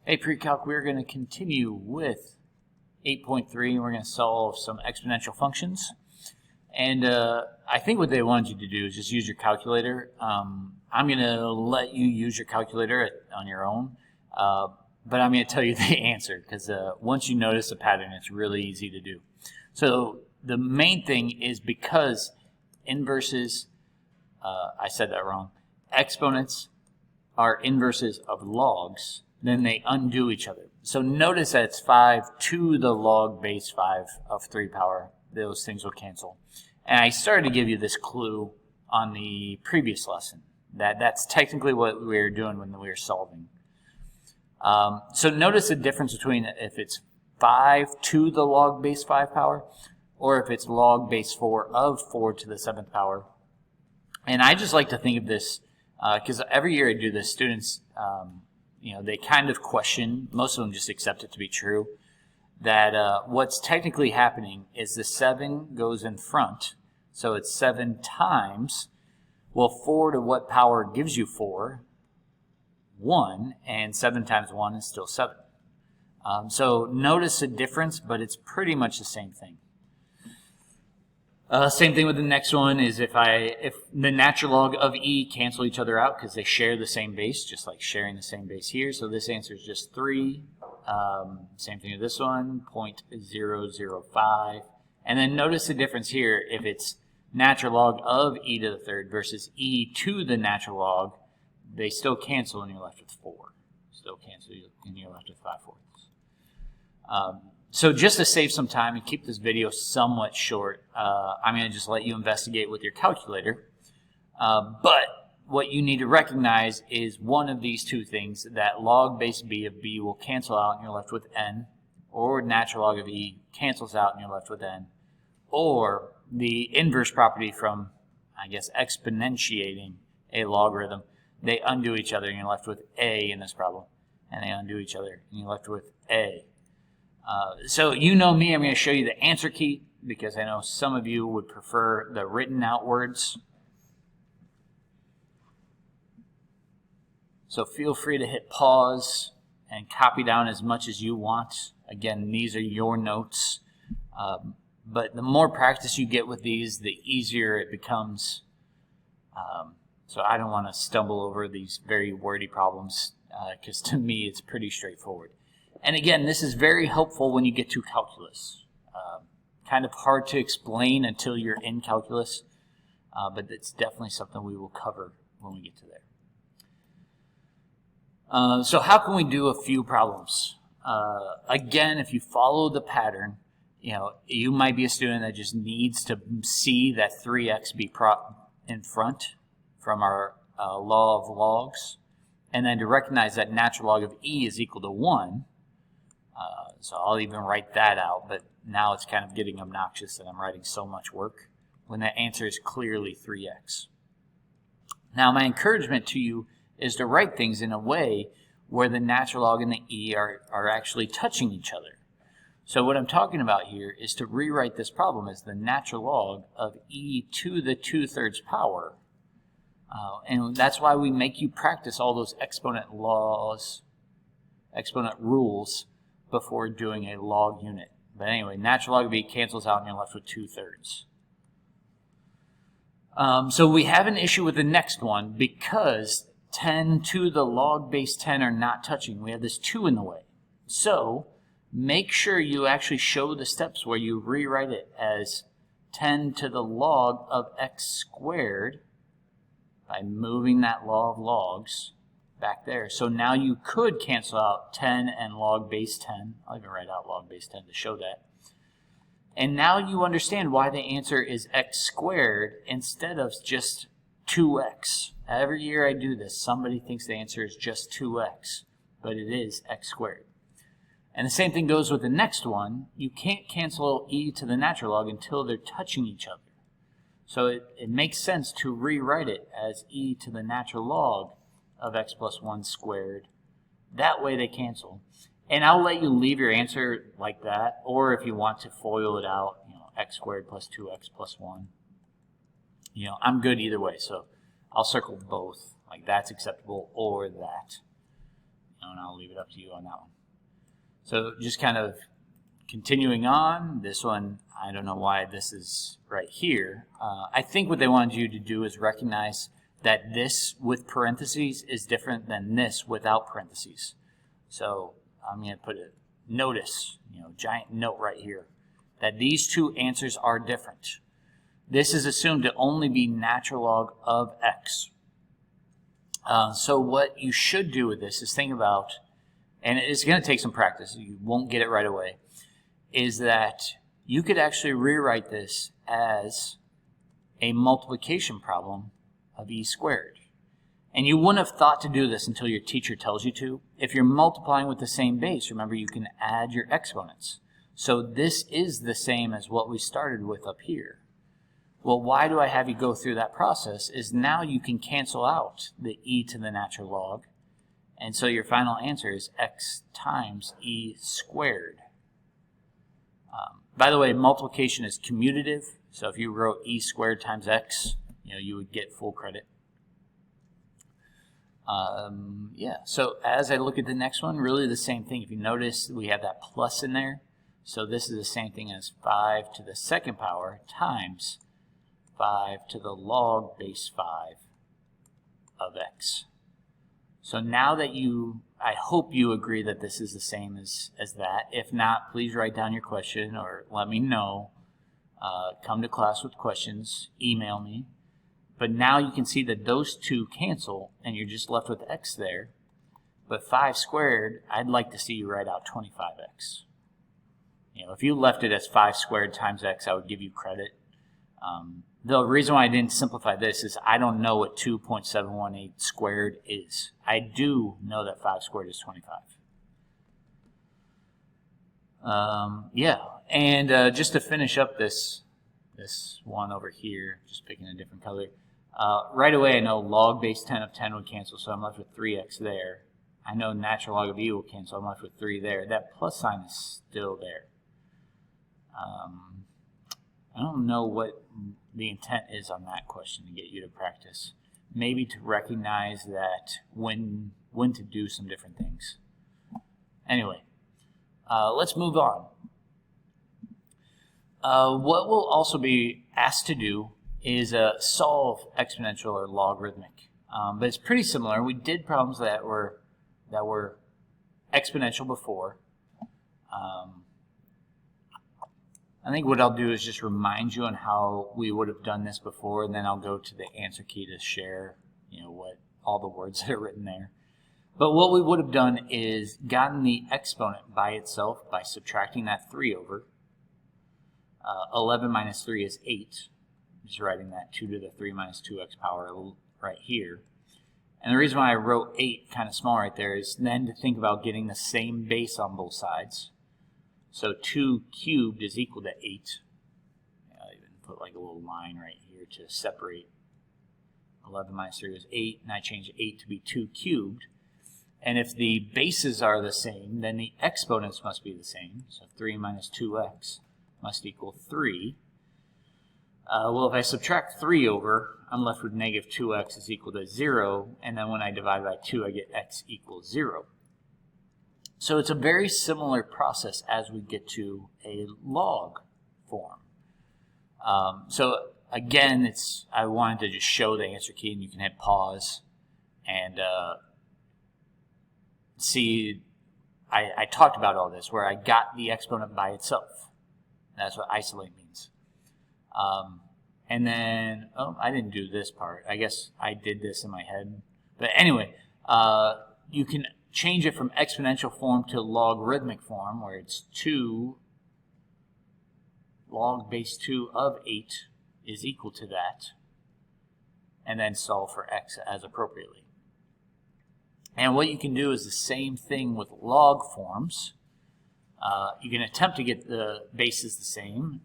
Hey, pre-calc, we're going to continue with 8.3 and we're going to solve some exponential functions. And I think what they wanted you to do is just use your calculator. I'm going to let you use your calculator on your own, but I'm going to tell you the answer because once you notice a pattern, it's really easy to do. So the main thing is because inverses, I said that wrong, exponents are inverses of logs, then they undo each other. So notice that it's 5 to the log base 5 of 3 power. Those things will cancel. And I started to give you this clue on the previous lesson. That's technically what we were doing when we were solving. So notice the difference between if it's 5 to the log base 5 power or if it's log base 4 of 4 to the 7th power. And I just like to think of this because every year I do this, students they kind of question, most of them just accept it to be true, that what's technically happening is the 7 goes in front, so it's 7 times, well, 4 to what power gives you 4? 1, and 7 times 1 is still 7. So notice the difference, but it's pretty much the same thing. Same thing with the next one is if the natural log of e cancel each other out because they share the same base, just like sharing the same base here. So this answer is just 3. Same thing with this one, 0.005. And then notice the difference here if it's natural log of e to the third versus e to the natural log, they still cancel and you're left with 4. Still cancel and you're left with 5/4. So just to save some time and keep this video somewhat short, I'm going to just let you investigate with your calculator. But what you need to recognize is one of these two things, that log base b of b will cancel out and you're left with n, or natural log of e cancels out and you're left with n, or the inverse property from, I guess, exponentiating a logarithm, they undo each other and you're left with a in this problem, and they undo each other and you're left with a. So you know me, I'm going to show you the answer key because I know some of you would prefer the written out words. So feel free to hit pause and copy down as much as you want. Again, these are your notes. But the more practice you get with these, the easier it becomes. So I don't want to stumble over these very wordy problems because to me it's pretty straightforward. And again, this is very helpful when you get to calculus. Kind of hard to explain until you're in calculus, but it's definitely something we will cover when we get to there. So how can we do a few problems? Again, if you follow the pattern, you might be a student that just needs to see that 3x be in front from our law of logs, and then to recognize that natural log of e is equal to 1. So I'll even write that out, but now it's kind of getting obnoxious that I'm writing so much work when the answer is clearly 3x. Now my encouragement to you is to write things in a way where the natural log and the e are actually touching each other. So what I'm talking about here is to rewrite this problem as the natural log of e to the 2/3 power. And that's why we make you practice all those exponent rules before doing a log unit. But anyway, natural log of e cancels out and you're left with 2/3. So we have an issue with the next one because 10 to the log base 10 are not touching. We have this 2 in the way. So make sure you actually show the steps where you rewrite it as 10 to the log of x squared by moving that law of logs back there. So now you could cancel out 10 and log base 10. I'll even write out log base 10 to show that. And now you understand why the answer is x squared instead of just 2x. Every year I do this, somebody thinks the answer is just 2x, but it is x squared. And the same thing goes with the next one. You can't cancel e to the natural log until they're touching each other. So it makes sense to rewrite it as e to the natural log of x plus 1 squared. That way they cancel. And I'll let you leave your answer like that, or if you want to FOIL it out, x squared plus 2x plus 1. I'm good either way, so I'll circle both, like that's acceptable or that. and I'll leave it up to you on that one. So just kind of continuing on, this one, I don't know why this is right here. I think what they wanted you to do is recognize that this with parentheses is different than this without parentheses. So I'm going to put a notice, giant note right here, that these two answers are different. This is assumed to only be natural log of x. So what you should do with this is think about, and it's going to take some practice, you won't get it right away, is that you could actually rewrite this as a multiplication problem of e squared. And you wouldn't have thought to do this until your teacher tells you to. If you're multiplying with the same base, remember you can add your exponents. So this is the same as what we started with up here. Well, why do I have you go through that process? Is now you can cancel out the e to the natural log. And so your final answer is x times e squared. By the way, multiplication is commutative. So if you wrote e squared times x, you would get full credit. So as I look at the next one, really the same thing. If you notice, we have that plus in there. So this is the same thing as 5 to the second power times 5 to the log base 5 of x. So now that I hope you agree that this is the same as that. If not, please write down your question or let me know. Come to class with questions, email me. But now you can see that those two cancel and you're just left with x there. But 5 squared, I'd like to see you write out 25x. If you left it as 5 squared times x, I would give you credit. The reason why I didn't simplify this is I don't know what 2.718 squared is. I do know that 5 squared is 25. And just to finish up this one over here, just picking a different color. Right away I know log base 10 of 10 would cancel, so I'm left with 3x there. I know natural log of e will cancel, I'm left with 3 there. That plus sign is still there. I don't know what the intent is on that question to get you to practice. Maybe to recognize that when to do some different things. Anyway, let's move on. What we'll also be asked to do is solve exponential or logarithmic. But it's pretty similar. We did problems that were exponential before. I think what I'll do is just remind you on how we would have done this before, and then I'll go to the answer key to share, what all the words that are written there. But what we would have done is gotten the exponent by itself by subtracting that 3 over. 11 minus 3 is 8. Just writing that 2 to the 3 minus 2x power right here. And the reason why I wrote 8 kind of small right there is then to think about getting the same base on both sides. So 2 cubed is equal to 8. I'll even put like a little line right here to separate. 11 minus 3 is 8, and I change 8 to be 2 cubed. And if the bases are the same, then the exponents must be the same. So 3 minus 2x must equal 3. Well, if I subtract 3 over, I'm left with negative 2x is equal to 0. And then when I divide by 2, I get x equals 0. So it's a very similar process as we get to a log form. So again, I wanted to just show the answer key, and you can hit pause and see. I talked about all this where I got the exponent by itself. That's what isolate means. And then, I didn't do this part. I guess I did this in my head. But anyway, you can change it from exponential form to logarithmic form, where it's 2 log base 2 of 8 is equal to that, and then solve for x as appropriately. And what you can do is the same thing with log forms. You can attempt to get the bases the same,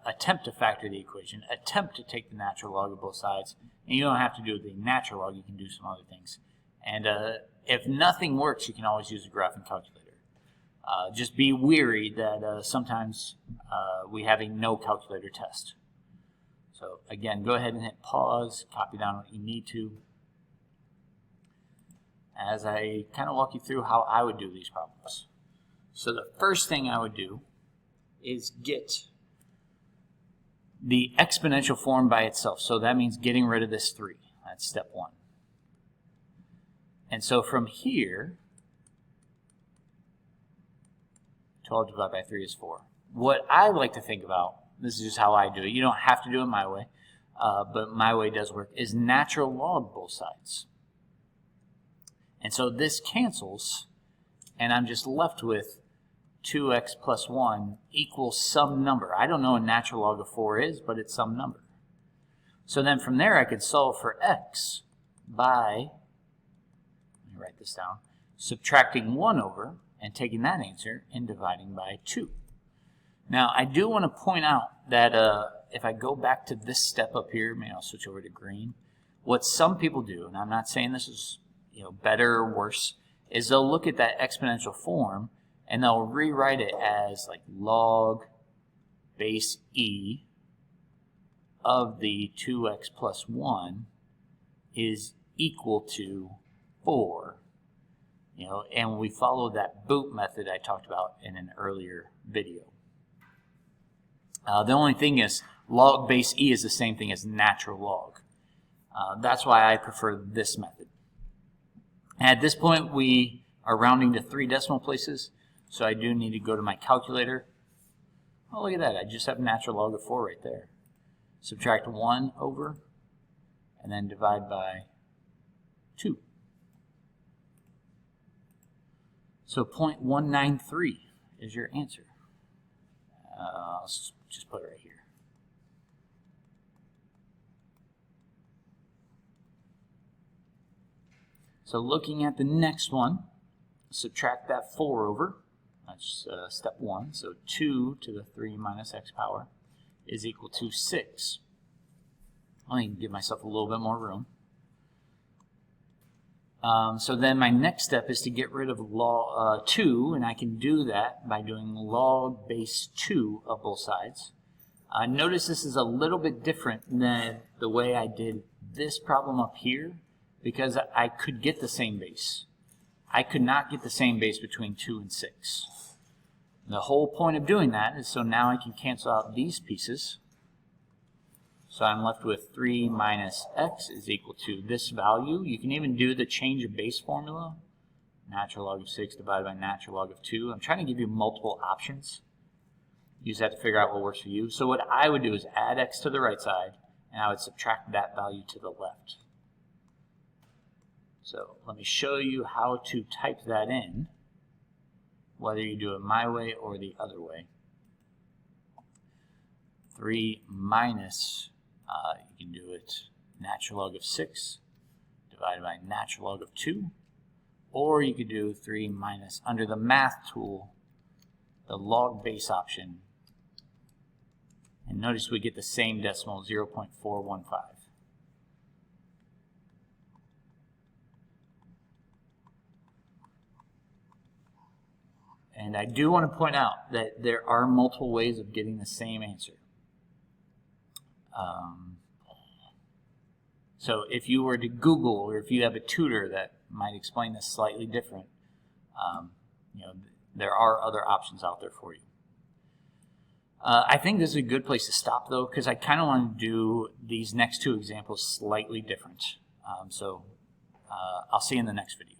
attempt to factor the equation, attempt to take the natural log of both sides, and you don't have to do the natural log, you can do some other things. And if nothing works, you can always use a graphing calculator. Just be wary that sometimes we have a no calculator test. So again, go ahead and hit pause, copy down what you need to. as I kind of walk you through how I would do these problems. So the first thing I would do is get the exponential form by itself. So that means getting rid of this 3. That's step 1. And so from here, 12 divided by 3 is 4. What I like to think about, this is just how I do it. You don't have to do it my way, but my way does work, is natural log both sides. And so this cancels, and I'm just left with 2x plus 1 equals some number. I don't know what natural log of 4 is, but it's some number. So then from there I could solve for x by, let me write this down, subtracting 1 over and taking that answer and dividing by 2. Now I do want to point out that if I go back to this step up here, maybe I'll switch over to green, what some people do, and I'm not saying this is better or worse, is they'll look at that exponential form and they'll rewrite it as like log base e of the 2x plus 1 is equal to 4. And we follow that boot method I talked about in an earlier video. The only thing is log base e is the same thing as natural log. That's why I prefer this method. At this point we are rounding to 3 decimal places, so I do need to go to my calculator. Oh, look at that, I just have natural log of 4 right there. Subtract 1 over, and then divide by 2. So 0.193 is your answer. I'll just put it right here. So looking at the next one, subtract that 4 over. That's step 1. So 2 to the 3 minus x power is equal to 6. Let me give myself a little bit more room. So then my next step is to get rid of log 2, and I can do that by doing log base 2 of both sides. Notice this is a little bit different than the way I did this problem up here, because I could get the same base. I could not get the same base between 2 and 6. The whole point of doing that is so now I can cancel out these pieces. So I'm left with 3 minus x is equal to this value. You can even do the change of base formula. Natural log of 6 divided by natural log of 2. I'm trying to give you multiple options. You just have to figure out what works for you. So what I would do is add x to the right side, and I would subtract that value to the left. So let me show you how to type that in, whether you do it my way or the other way. 3 minus, you can do it natural log of 6 divided by natural log of 2, or you could do 3 minus, under the math tool, the log base option, and notice we get the same decimal, 0.415. And I do want to point out that there are multiple ways of getting the same answer. So if you were to Google, or if you have a tutor that might explain this slightly different, there are other options out there for you. I think this is a good place to stop, though, because I kind of want to do these next 2 examples slightly different. I'll see you in the next video.